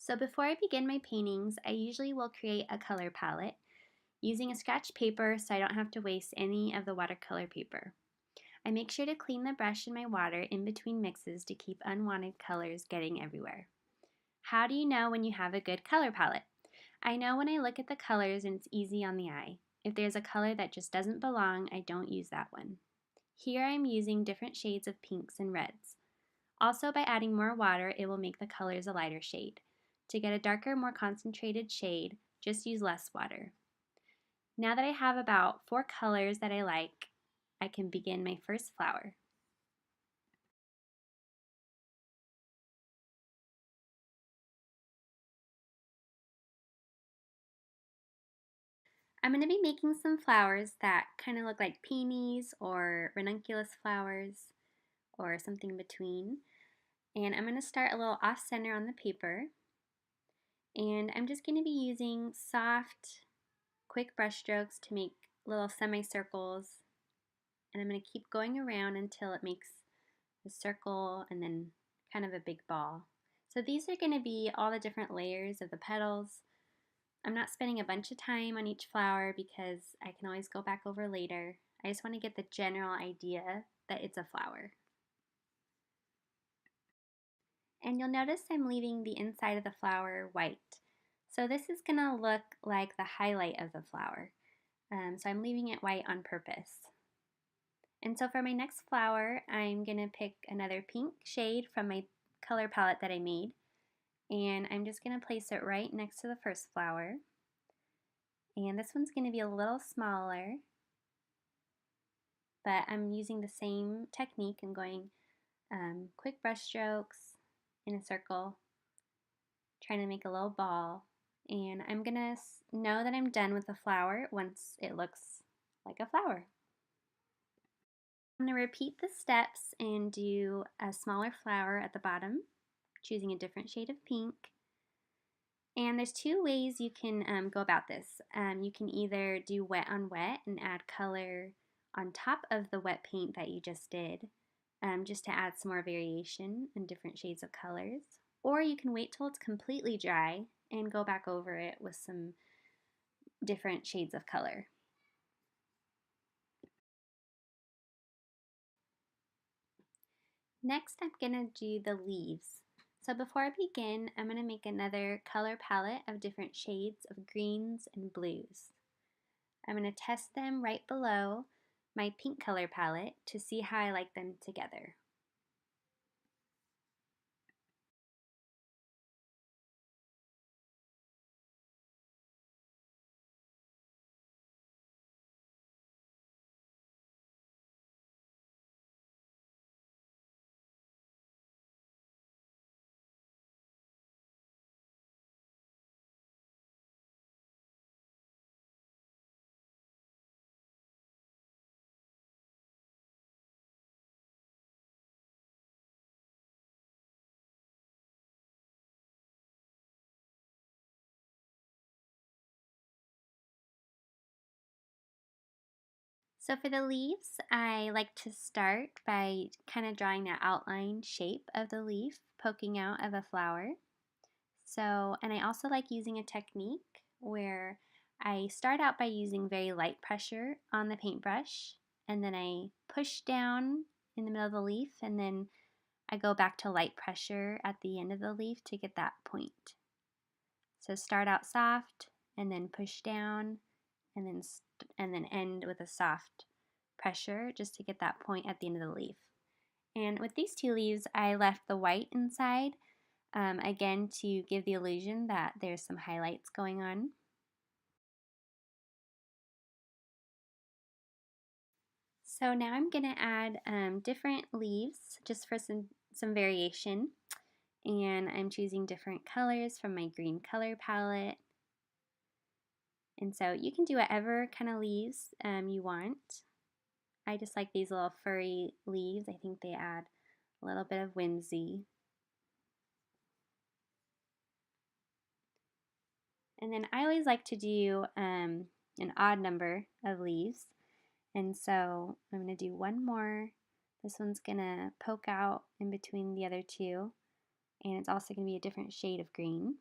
So before I begin my paintings, I usually will create a color palette using a scratch paper so I don't have to waste any of the watercolor paper. I make sure to clean the brush and my water in between mixes to keep unwanted colors getting everywhere. How do you know when you have a good color palette? I know when I look at the colors and it's easy on the eye. If there's a color that just doesn't belong, I don't use that one. Here I'm using different shades of pinks and reds. Also, by adding more water, it will make the colors a lighter shade. To get a darker, more concentrated shade, just use less water. Now that I have about 4 colors that I like, I can begin my first flower. I'm going to be making some flowers that kind of look like peonies or ranunculus flowers or something in between. And I'm going to start a little off center on the paper. And I'm just going to be using soft, quick brush strokes to make little semicircles. And I'm going to keep going around until it makes a circle and then kind of a big ball. So these are going to be all the different layers of the petals. I'm not spending a bunch of time on each flower because I can always go back over later. I just want to get the general idea that it's a flower. And you'll notice I'm leaving the inside of the flower white. So this is going to look like the highlight of the flower. So I'm leaving it white on purpose. And so for my next flower, I'm going to pick another pink shade from my color palette that I made. And I'm just going to place it right next to the first flower. And this one's going to be a little smaller, but I'm using the same technique. I'm going quick brush strokes in a circle, trying to make a little ball. And I'm going to know that I'm done with the flower once it looks like a flower. I'm going to repeat the steps and do a smaller flower at the bottom, choosing a different shade of pink. And there's 2 ways you can go about this. You can either do wet on wet and add color on top of the wet paint that you just did, just to add some more variation and different shades of colors. Or you can wait till it's completely dry and go back over it with some different shades of color. Next, I'm going to do the leaves. So before I begin, I'm going to make another color palette of different shades of greens and blues. I'm going to test them right below my pink color palette to see how I like them together. So for the leaves, I like to start by kind of drawing the outline shape of the leaf poking out of a flower. And I also like using a technique where I start out by using very light pressure on the paintbrush, and then I push down in the middle of the leaf, and then I go back to light pressure at the end of the leaf to get that point. So start out soft, and then push down, and then end with a soft pressure just to get that point at the end of the leaf. And with these 2 leaves, I left the white inside, again to give the illusion that there's some highlights going on. So now I'm going to add different leaves just for some variation. And I'm choosing different colors from my green color palette. And so you can do whatever kind of leaves you want. I just like these little furry leaves. I think they add a little bit of whimsy. And then I always like to do an odd number of leaves. And so I'm going to do one more. This one's going to poke out in between the other 2. And it's also going to be a different shade of green.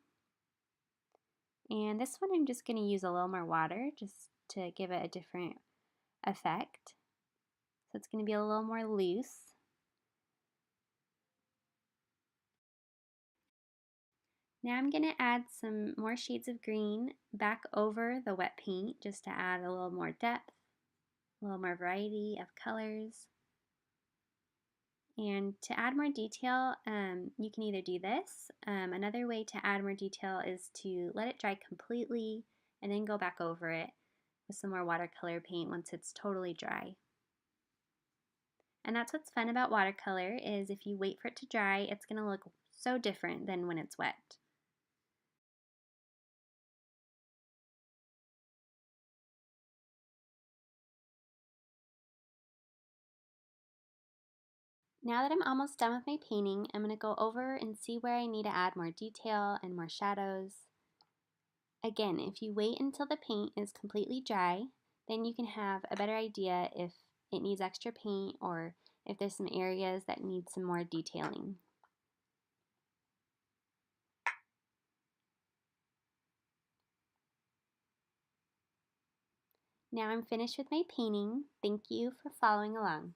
And this one I'm just going to use a little more water just to give it a different effect. So it's going to be a little more loose. Now I'm going to add some more shades of green back over the wet paint just to add a little more depth, a little more variety of colors. And to add more detail, you can either do this. Another way to add more detail is to let it dry completely and then go back over it with some more watercolor paint once it's totally dry. And that's what's fun about watercolor is if you wait for it to dry, it's going to look so different than when it's wet. Now that I'm almost done with my painting, I'm going to go over and see where I need to add more detail and more shadows. Again, if you wait until the paint is completely dry, then you can have a better idea if it needs extra paint or if there's some areas that need some more detailing. Now I'm finished with my painting. Thank you for following along.